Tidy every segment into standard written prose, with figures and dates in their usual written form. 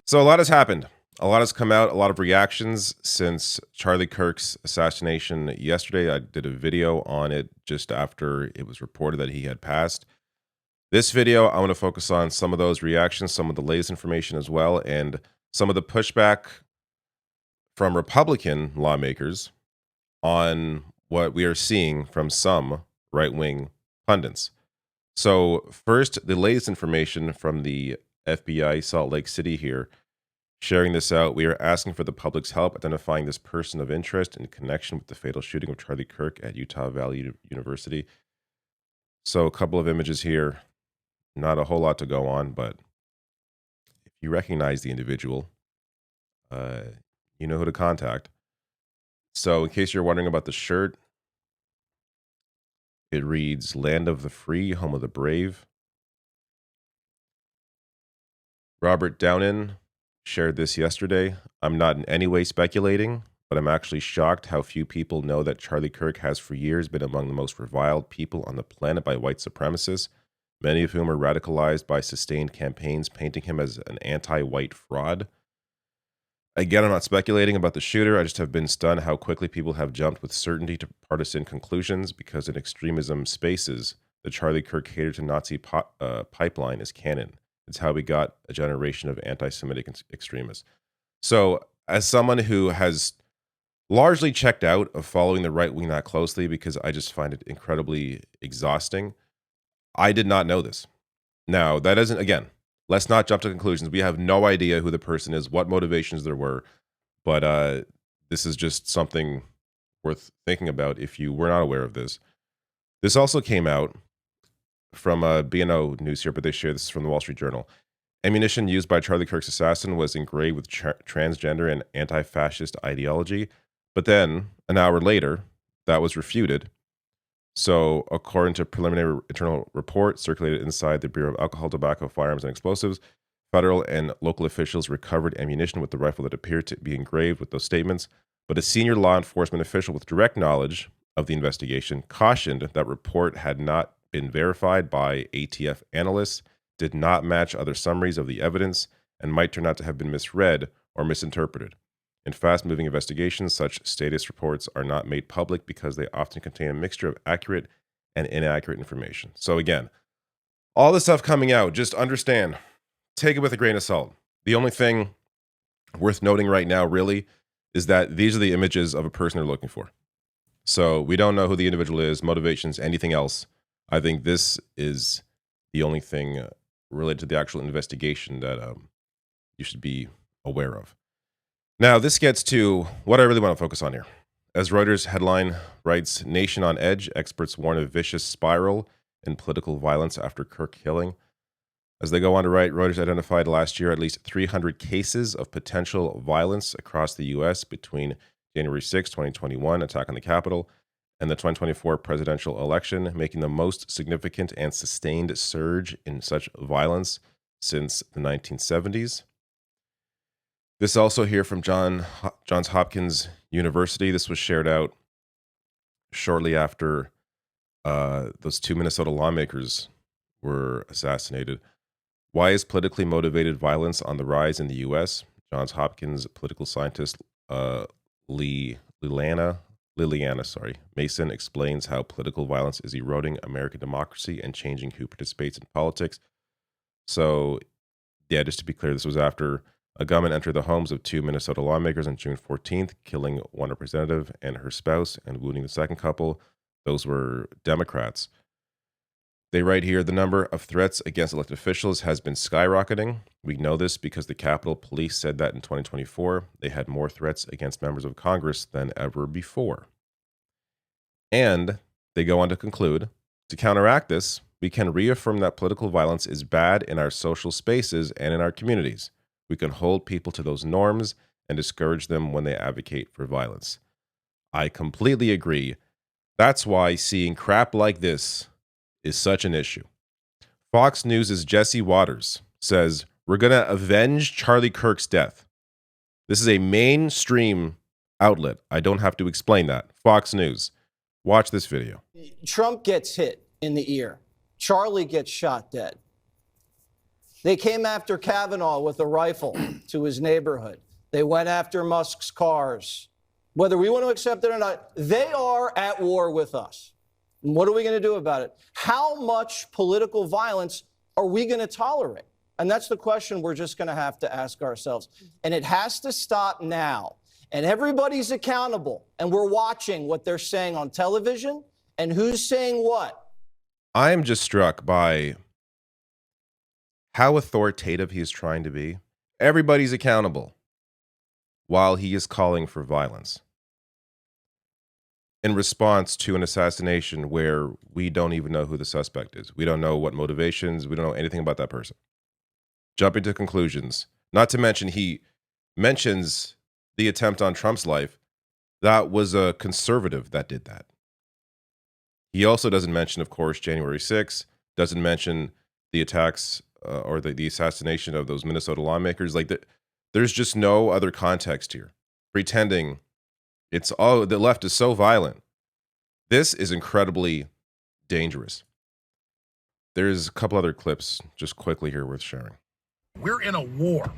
So a lot has happened. A lot has come out, a lot of reactions since Charlie Kirk's assassination yesterday. I did a video on it just after it was reported that he had passed. This video, I want to focus on some of those reactions, some of the latest information as well, and some of the pushback from Republican lawmakers on what we are seeing from some right wing pundits. So, first, the latest information from the FBI Salt Lake City here sharing this out. We are asking for the public's help identifying this person of interest in connection with the fatal shooting of Charlie Kirk at Utah Valley University. So, a couple of images here. Not a whole lot to go on, but if you recognize the individual, uh, you know who to contact. So, in case you're wondering about the shirt, it reads Land of the Free, Home of the Brave. Robert Downin shared this yesterday. I'm not in any way speculating, but I'm actually shocked how few people know that Charlie Kirk has for years been among the most reviled people on the planet by white supremacists, many of whom are radicalized by sustained campaigns painting him as an anti-white fraud. Again, I'm not speculating about the shooter. I just have been stunned how quickly people have jumped with certainty to partisan conclusions because in extremism spaces, the Charlie Kirk hater to Nazi pipeline is canon. It's how we got a generation of anti-Semitic extremists. So, as someone who has largely checked out of following the right wing that closely because I just find it incredibly exhausting, I did not know this. Now, that isn't, again, let's not jump to conclusions. We have no idea who the person is, what motivations there were, but this is just something worth thinking about if you were not aware of this. This also came out from B&O News here, but they share this from the Wall Street Journal. Ammunition used by Charlie Kirk's assassin was engraved with transgender and anti-fascist ideology, but then an hour later, that was refuted. So, according to preliminary internal report circulated inside the Bureau of Alcohol, Tobacco, Firearms, and Explosives, federal and local officials recovered ammunition with the rifle that appeared to be engraved with those statements. But a senior law enforcement official with direct knowledge of the investigation cautioned that report had not been verified by ATF analysts, did not match other summaries of the evidence, and might turn out to have been misread or misinterpreted. In fast-moving investigations, such status reports are not made public because they often contain a mixture of accurate and inaccurate information. So again, all this stuff coming out, just understand, take it with a grain of salt. The only thing worth noting right now, really, is that these are the images of a person they're looking for. So we don't know who the individual is, motivations, anything else. I think this is the only thing related to the actual investigation that you should be aware of. Now, this gets to what I really want to focus on here. As Reuters headline writes, Nation on Edge, experts warn of vicious spiral in political violence after Kirk killing. As they go on to write, Reuters identified last year at least 300 cases of potential violence across the U.S. between January 6, 2021, attack on the Capitol, and the 2024 presidential election, making the most significant and sustained surge in such violence since the 1970s. This also here from Johns Hopkins University. This was shared out shortly after those two Minnesota lawmakers were assassinated. Why is politically motivated violence on the rise in the U.S.? Johns Hopkins political scientist Liliana Mason explains how political violence is eroding American democracy and changing who participates in politics. So, yeah, just to be clear, this was after a gunman entered the homes of two Minnesota lawmakers on June 14th, killing one representative and her spouse and wounding the second couple. Those were Democrats. They write here, the number of threats against elected officials has been skyrocketing. We know this because the Capitol Police said that in 2024, they had more threats against members of Congress than ever before. And they go on to conclude, to counteract this, we can reaffirm that political violence is bad in our social spaces and in our communities. We can hold people to those norms and discourage them when they advocate for violence. I completely agree. That's why seeing crap like this is such an issue. Fox News' Jesse Waters says, we're going to avenge Charlie Kirk's death. This is a mainstream outlet. I don't have to explain that. Fox News. Watch this video. Trump gets hit in the ear. Charlie gets shot dead. They came after Kavanaugh with a rifle to his neighborhood. They went after Musk's cars. Whether we want to accept it or not, they are at war with us. And what are we going to do about it? How much political violence are we going to tolerate? And that's the question we're just going to have to ask ourselves. And it has to stop now. And everybody's accountable. And we're watching what they're saying on television and who's saying what. I am just struck by how authoritative he is trying to be. Everybody's accountable while he is calling for violence in response to an assassination where we don't even know who the suspect is. We don't know what motivations. We don't know anything about that person. Jumping to conclusions. Not to mention, he mentions the attempt on Trump's life. That was a conservative that did that. He also doesn't mention, of course, January 6th, doesn't mention the attacks or the assassination of those Minnesota lawmakers. There's just no other context here. Pretending it's all, the left is so violent. This is incredibly dangerous. There's a couple other clips just quickly here worth sharing. We're in a war.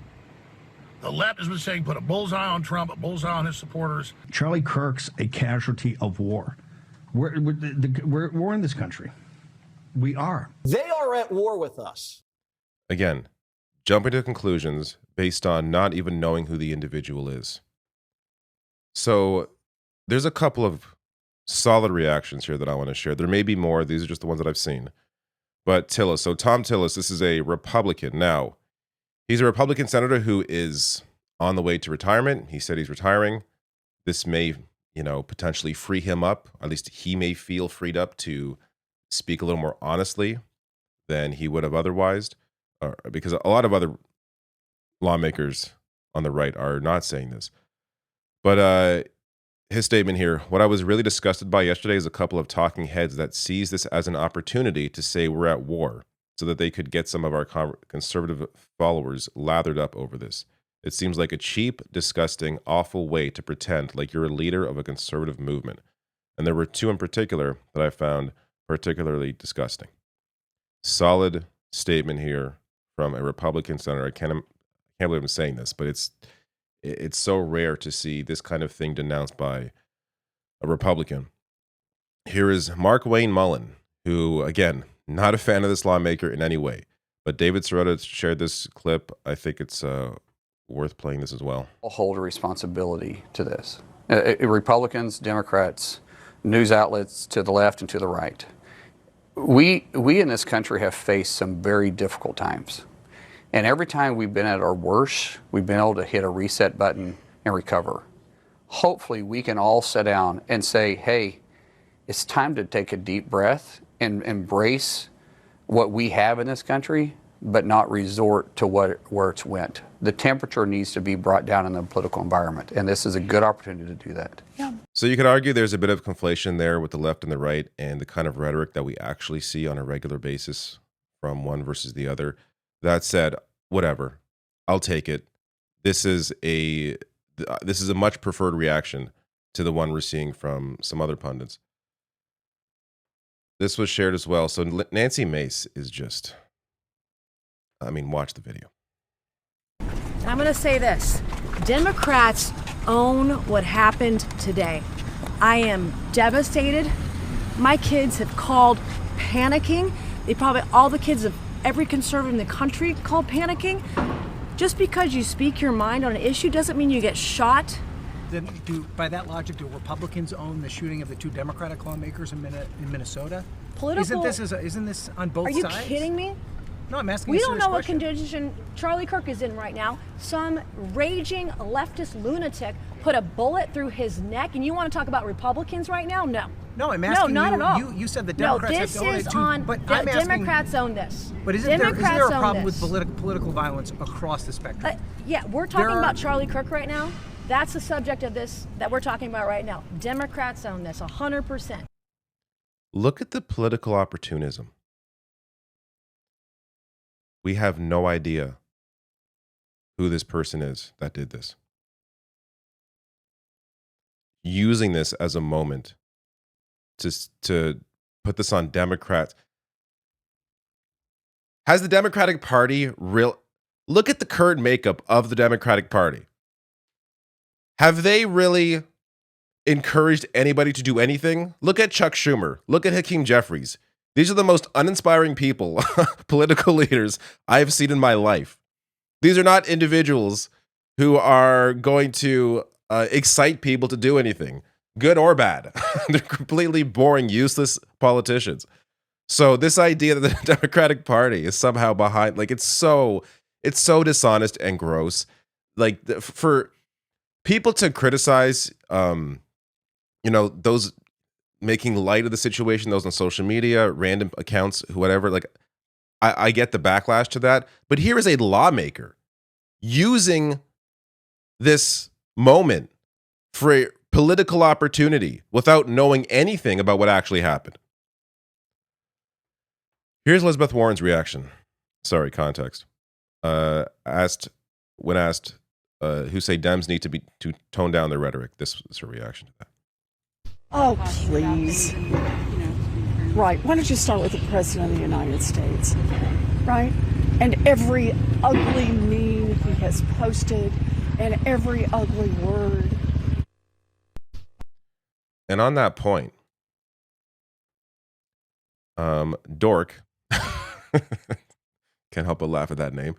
The left has been saying put a bullseye on Trump, a bullseye on his supporters. Charlie Kirk's a casualty of war. We're in this country. We are. They are at war with us. Again, jumping to conclusions based on not even knowing who the individual is. So there's a couple of solid reactions here that I want to share. There may be more. These are just the ones that I've seen. But Tillis, so Tom Tillis, this is a Republican. Now, he's a Republican senator who is on the way to retirement. He said he's retiring. This may, potentially free him up. At least he may feel freed up to speak a little more honestly than he would have otherwise. Because a lot of other lawmakers on the right are not saying this. But his statement here, what I was really disgusted by yesterday is a couple of talking heads that sees this as an opportunity to say we're at war so that they could get some of our conservative followers lathered up over this. It seems like a cheap, disgusting, awful way to pretend like you're a leader of a conservative movement. And there were two in particular that I found particularly disgusting. Solid statement here from a Republican senator. I can't believe I'm saying this, but it's so rare to see this kind of thing denounced by a Republican. Here is Mark Wayne Mullen, who, again, not a fan of this lawmaker in any way. But David Sirota shared this clip. I think it's worth playing this as well. I'll hold a responsibility to this. Republicans, Democrats, news outlets to the left and to the right. We in this country have faced some very difficult times. And every time we've been at our worst, we've been able to hit a reset button and recover. Hopefully we can all sit down and say, hey, it's time to take a deep breath and embrace what we have in this country, but not resort to where it's went. The temperature needs to be brought down in the political environment, and this is a good opportunity to do that. Yeah. So you could argue there's a bit of conflation there with the left and the right and the kind of rhetoric that we actually see on a regular basis from one versus the other. That said, whatever, I'll take it. This is a much preferred reaction to the one we're seeing from some other pundits. This was shared as well. So Nancy Mace is just, watch the video. I'm going to say this. Democrats own what happened today. I am devastated. My kids have called panicking. All the kids of every conservative in the country called panicking. Just because you speak your mind on an issue doesn't mean you get shot. Then by that logic, do Republicans own the shooting of the two Democratic lawmakers in Minnesota? Isn't this on both sides? Are you kidding me? No, I'm asking We you a don't serious know what question. condition Charlie Kirk is in right now. Some raging leftist lunatic put a bullet through his neck, and you want to talk about Republicans right now? No. No, I'm asking not at all. You said the Democrats have donated Democrats own this. But isn't there a problem this. with political violence across the spectrum? Yeah, we're talking about Charlie Kirk right now. That's the subject of this that we're talking about right now. Democrats own this 100%. Look at the political opportunism. We have no idea who this person is that did this. Using this as a moment to put this on Democrats. Has the Democratic Party look at the current makeup of the Democratic Party? Have they really encouraged anybody to do anything? Look at Chuck Schumer. Look at Hakeem Jeffries. These are the most uninspiring people, political leaders I've seen in my life. These are not individuals who are going to excite people to do anything, good or bad. They're completely boring, useless politicians. So this idea that the Democratic Party is somehow behind, like, it's so dishonest and gross. Like, for people to criticize, those making light of the situation, those on social media, random accounts, whatever, like, I get the backlash to that. But here is a lawmaker using this moment for a political opportunity without knowing anything about what actually happened. Here's Elizabeth Warren's reaction. Sorry, context. When asked who say Dems need to tone down their rhetoric, this was her reaction to that. Oh, please. Right. Why don't you start with the President of the United States? Right? And every ugly meme he has posted and every ugly word. And on that point, Dork, can't help but laugh at that name,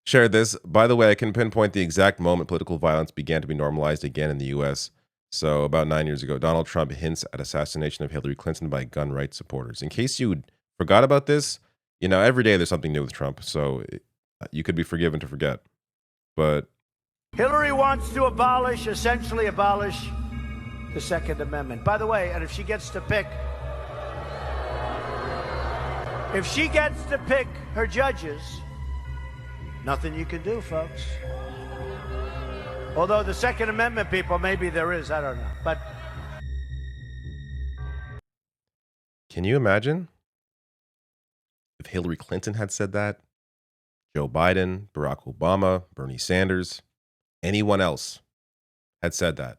shared this. By the way, I can pinpoint the exact moment political violence began to be normalized again in the U.S. So about 9 years ago, Donald Trump hints at assassination of Hillary Clinton by gun rights supporters. In case you forgot about this, every day there's something new with Trump, so you could be forgiven to forget. But Hillary wants to essentially abolish the Second Amendment. By the way, and if she gets to pick her judges, nothing you can do, folks. Although the Second Amendment people, maybe there is, I don't know. But can you imagine if Hillary Clinton had said that? Joe Biden, Barack Obama, Bernie Sanders, anyone else had said that?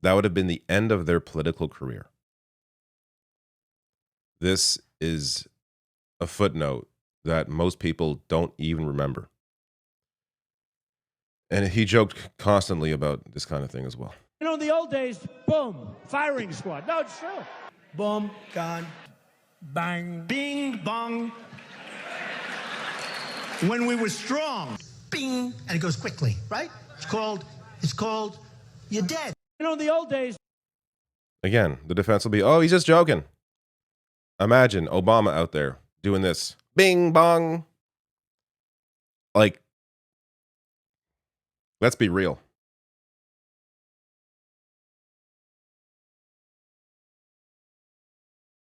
That would have been the end of their political career. This is a footnote that most people don't even remember. And he joked constantly about this kind of thing as well. In the old days, boom, firing squad. No, it's true. boom, gone. Bang. Bing, bong. When we were strong, bing, and it goes quickly, right? It's called, you're dead. In the old days. Again, the defense will be, oh, he's just joking. Imagine Obama out there doing this. Bing, bong. Like, let's be real.